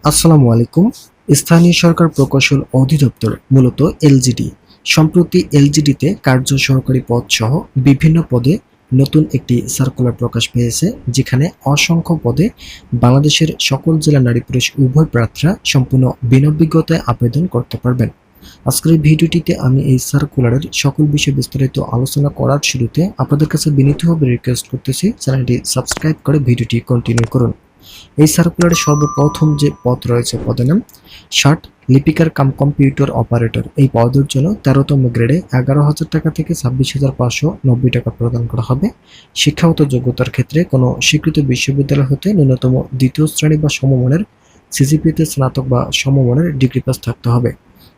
আসসালামু আলাইকুম। স্থানীয় সরকার প্রকৌশল অধিদপ্তর মূলত এলজিডি সম্প্রতি এলজিডিতে কার্য সহকারী পদ সহ বিভিন্ন পদে নতুন একটি সার্কুলার প্রকাশ পেয়েছে, যেখানে অসংখ্য পদে বাংলাদেশের সকল জেলা নারী পুরুষ উভয় প্রার্থীরা সম্পূর্ণ বিনা অভিজ্ঞতায় আবেদন করতে পারবেন। আজকের এই ভিডিওটিতে আমি এই সার্কুলারের সকল বিষয়ে বিস্তারিত আলোচনা করার শুরুতে আপনাদের কাছে বিনীতভাবে রিকোয়েস্ট করতেছি, চ্যানেলটি সাবস্ক্রাইব করে ভিডিওটি কন্টিনিউ করুন। এই সার্কুলারে সর্বপ্রথম যে পদ রয়েছে পদের নাম ষাট লিপিকার কাম কম্পিউটার অপারেটর। এই পদের জন্য 13তম গ্রেডে 11,000 টাকা থেকে 26,590 টাকা প্রদান করা হবে। শিক্ষাগত যোগ্যতার ক্ষেত্রে কোনো স্বীকৃত বিশ্ববিদ্যালয় হতে ন্যূনতম দ্বিতীয় শ্রেণী বা সমমানের সিজিপিতে স্নাতক বা সমমানের ডিগ্রি পাস থাকতে হবে।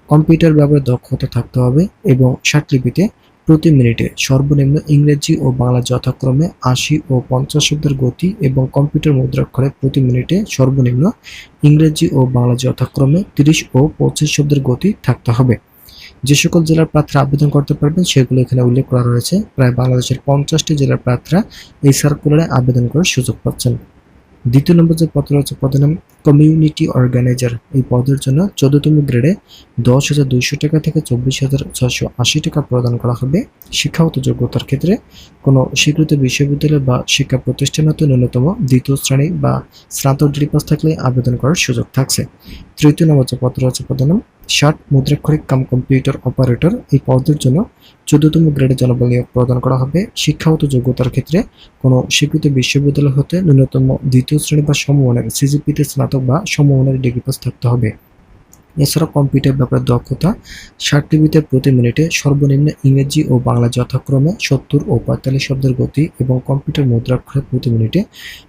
কম্পিউটার ব্যবহারে দক্ষতা থাকতে হবে এবং ষাটলিপিতে প্রতি মিনিটে সর্বনিম্ন ইংরেজি ও বাংলা যথাক্রমে ৮০ ও ৫০ শব্দের গতি এবং কম্পিউটার মুদ্রাক্ষরে প্রতি মিনিটে সর্বনিম্ন ইংরেজি ও বাংলা যথাক্রমে ৩০ ও ২৫ শব্দের গতি থাকতে হবে। যে সকল জেলার প্রার্থীরা আবেদন করতে পারবেন সেগুলো এখানে উল্লেখ করা রয়েছে। প্রায় বাংলাদেশের ৫০টি জেলার প্রার্থীরা এই সার্কুলারে আবেদন করার সুযোগ পাচ্ছেন। দ্বিতীয় নম্বর যে পদ রয়েছে পদের নাম কমিউনিটি অর্গানাইজার। এই পদের জন্য 14তম গ্রেডে 10,200 টাকা থেকে 24,680 টাকা প্রদান করা হবে। শিক্ষাগত যোগ্যতার ক্ষেত্রে কোনো স্বীকৃত বিশ্ববিদ্যালয় বা শিক্ষা প্রতিষ্ঠান হতে ন্যূনতম দ্বিতীয় শ্রেণী বা স্নাতক ডিগ্রি পাস থাকলে আবেদন করার সুযোগ থাকছে। তৃতীয় নম্বর যে পদ রয়েছে পদের নাম ষাট মুদ্রাক্ষরিক কাম কম্পিউটার অপারেটর। এই পদের জন্য 14তম গ্রেডে জনবল নিয়োগ প্রদান করা হবে। শিক্ষাগত যোগ্যতার ক্ষেত্রে কোনো স্বীকৃত বিশ্ববিদ্যালয় হতে ন্যূনতম দ্বিতীয় শ্রেণী বা সমমানের সিজিপিতে স্নাতক বা সমমানের ডিগ্রি পাস থাকতে হবে। এছাড়াও কম্পিউটার ব্যাপারে দক্ষতা 60 প্রতি মিনিটে সর্বনিম্ন ইংরেজি ও বাংলা যথাক্রমে 70 ও 45 শব্দের গতি এবং কম্পিউটার মুদ্রাক্ষরে প্রতি মিনিটে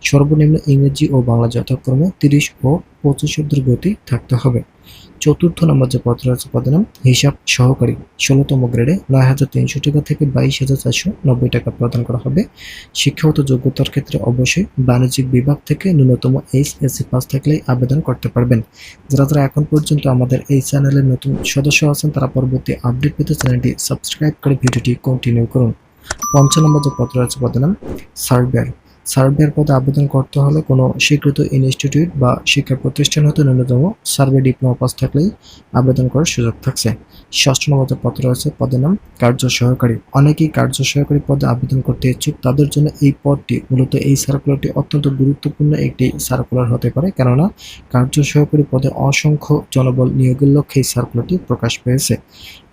সর্বনিম্ন ইংরেজি ও বাংলা যথাক্রমে 30 ও 25 শব্দের গতি থাকতে হবে। চতুর্থ নম্বর যে পদ রয়েছে পদের নাম হিসাব সহকারী। 16তম গ্রেডে 9,300 টাকা থেকে 22,490 টাকা প্রদান করা হবে। শিক্ষাগত যোগ্যতার ক্ষেত্রে অবশ্যই বাণিজ্যিক বিভাগ থেকে ন্যূনতম এইচএসসি পাস থাকলেই আবেদন করতে পারবেন। যারা এখন পর্যন্ত আমাদের এই চ্যানেলের নতুন সদস্য আছেন তারা পরবর্তী আপডেট পেতে চ্যানেলটি সাবস্ক্রাইব করে ভিডিওটি কন্টিনিউ করুন। 5 নম্বর যে পদ রয়েছে পদের নাম সার্ভেয়ার। সার্ভেয়ার পদে আবেদন করতে হলে কোনো স্বীকৃত ইনস্টিটিউট বা শিক্ষা প্রতিষ্ঠান হতে ন্যূনতম সার্ভে ডিপ্লোমা পাস থাকলেই আবেদন করার সুযোগ থাকছে। 6 নম্বর যে পদ রয়েছে পদের নাম কার্য সহকারী। অনেকেই কার্য সহকারী পদে আবেদন করতে ইচ্ছুক, তাদের জন্য এই পদটি মূলত এই সার্কুলারটি অত্যন্ত গুরুত্বপূর্ণ একটি সার্কুলার হতে পারে, কেননা কার্য সহকারী পদে অসংখ্য জনবল নিয়োগের লক্ষ্যে এই সার্কুলারটি প্রকাশ পেয়েছে।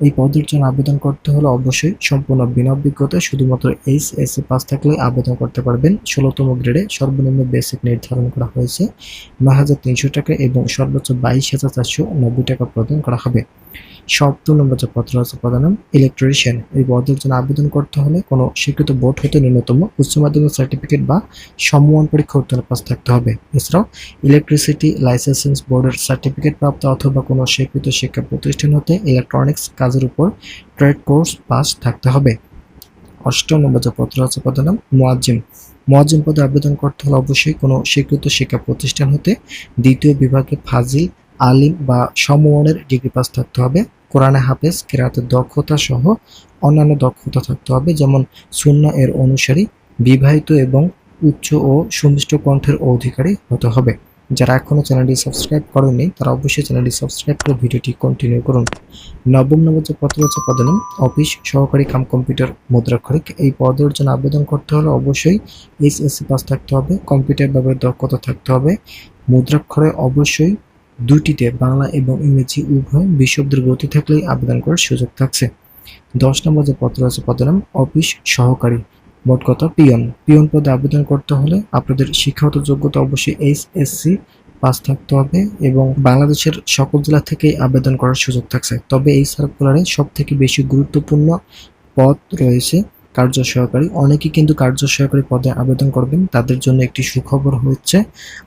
এই পদের জন্য আবেদন করতে হলে অবশ্যই সম্পূর্ণ বিনা অভিজ্ঞতায় শুধুমাত্র এইচএসসি পাস থাকলে আবেদন করতে পারবেন। 16তম গ্রেডে সর্বনিম্ন বেসিক নির্ধারণ করা হয়েছে 9,300 টাকা এবং সর্বোচ্চ 22,490 টাকা প্রদান করা হবে। 7 নম্বর যে পদ রয়েছে পদের নাম ইলেকট্রিশিয়ান। এই পদের জন্য আবেদন করতে হলে কোনো স্বীকৃত বোর্ড হতে ন্যূনতম উচ্চ মাধ্যমিক সার্টিফিকেট বা সমমান পরীক্ষা উত্তীর্ণ পাস থাকতে হবে। এছাড়াও ইলেকট্রিসিটি লাইসেন্স বোর্ডের সার্টিফিকেট প্রাপ্ত অথবা কোনো স্বীকৃত শিক্ষা প্রতিষ্ঠান হতে ইলেকট্রনিক্স কাজের উপর ট্রেড কোর্স পাস থাকতে হবে। 8 নম্বর যে পদ রয়েছে পদের নাম মুয়াজ্জিম। মুয়াজ্জিম পদে আবেদন করতে হলে অবশ্যই কোনো স্বীকৃত শিক্ষা প্রতিষ্ঠান হতে দ্বিতীয় বিভাগে ফাজিল, আলিম বা সমমানের ডিগ্রি পাস থাকতে হবে। কোরআনে হাফেজ, কিরাতের দক্ষতা সহ অন্যান্য দক্ষতা থাকতে হবে, যেমন সুন্নাহ এর অনুসারী, বিবাহিত এবং উচ্চ ও সুমিষ্ট কণ্ঠের অধিকারী হতে হবে। যারা এখনো চ্যানেলটি সাবস্ক্রাইব করেননি তারা অবশ্যই চ্যানেলটি সাবস্ক্রাইব করে ভিডিওটি কন্টিনিউ করুন। 9 নম্বর যে পদ রয়েছে পদের নাম অফিস সহকারী কাম কম্পিউটার মুদ্রাক্ষরিক। এই পদের জন্য আবেদন করতে হলে অবশ্যই এইচএসসি পাস থাকতে হবে, কম্পিউটার ব্যবহারে দক্ষতা থাকতে হবে। মুদ্রাক্ষরে অবশ্যই দুটিতে বাংলা এবং ইংরেজি উভয় 20 শব্দের গতি থাকলেই আবেদন করার সুযোগ থাকছে। 10 নম্বর যে পদ রয়েছে পদের নাম অফিস সহকারী, মোট কথা পিয়ন। পিয়ন পদে আবেদন করতে হলে আপনাদের শিক্ষাগত যোগ্যতা অবশ্যই এইচএসসি পাস থাকতে হবে এবং বাংলাদেশের সকল জেলা থেকেই আবেদন করার সুযোগ থাকছে। তবে এই সার্কুলারে সব থেকে বেশি গুরুত্বপূর্ণ পদ রয়েছে কার্য সহকারী। অনেকেই কিন্তু কার্য সহকারী পদে আবেদন করবেন, তাদের জন্য একটি সুখবর হচ্ছে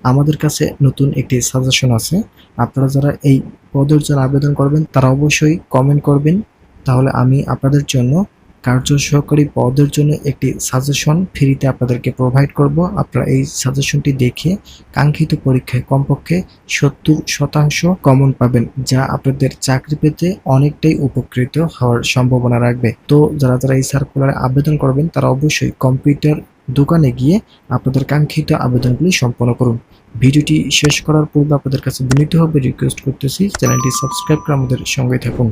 আমাদের কাছে নতুন একটি সাজেশন আছে। আপনারা যারা এই পদের জন্য আবেদন করবেন তারা অবশ্যই কমেন্ট করবেন, তাহলে আমি আপনাদের জন্য কার্য সহকারী পদের জন্য একটি সাজেশন ফ্রিতে আপনাদেরকে প্রোভাইড করব। আপনারা এই সাজেশনটি দেখে কাঙ্ক্ষিত পরীক্ষায় কমপক্ষে 70% কমন পাবেন, যা আপনাদের চাকরি পেতে অনেকটাই উপকৃত হওয়ার সম্ভাবনা রাখবে। তো যারা এই সার্কুলারে আবেদন করবেন তারা অবশ্যই কম্পিউটার দোকানে গিয়ে আপনাদের কাঙ্ক্ষিত আবেদনগুলি সম্পন্ন করুন। ভিডিওটি শেষ করার পূর্বে আপনাদের কাছে বিনীতভাবে রিকোয়েস্ট করতেছি চ্যানেলটি সাবস্ক্রাইব করে আমাদের সঙ্গে থাকুন।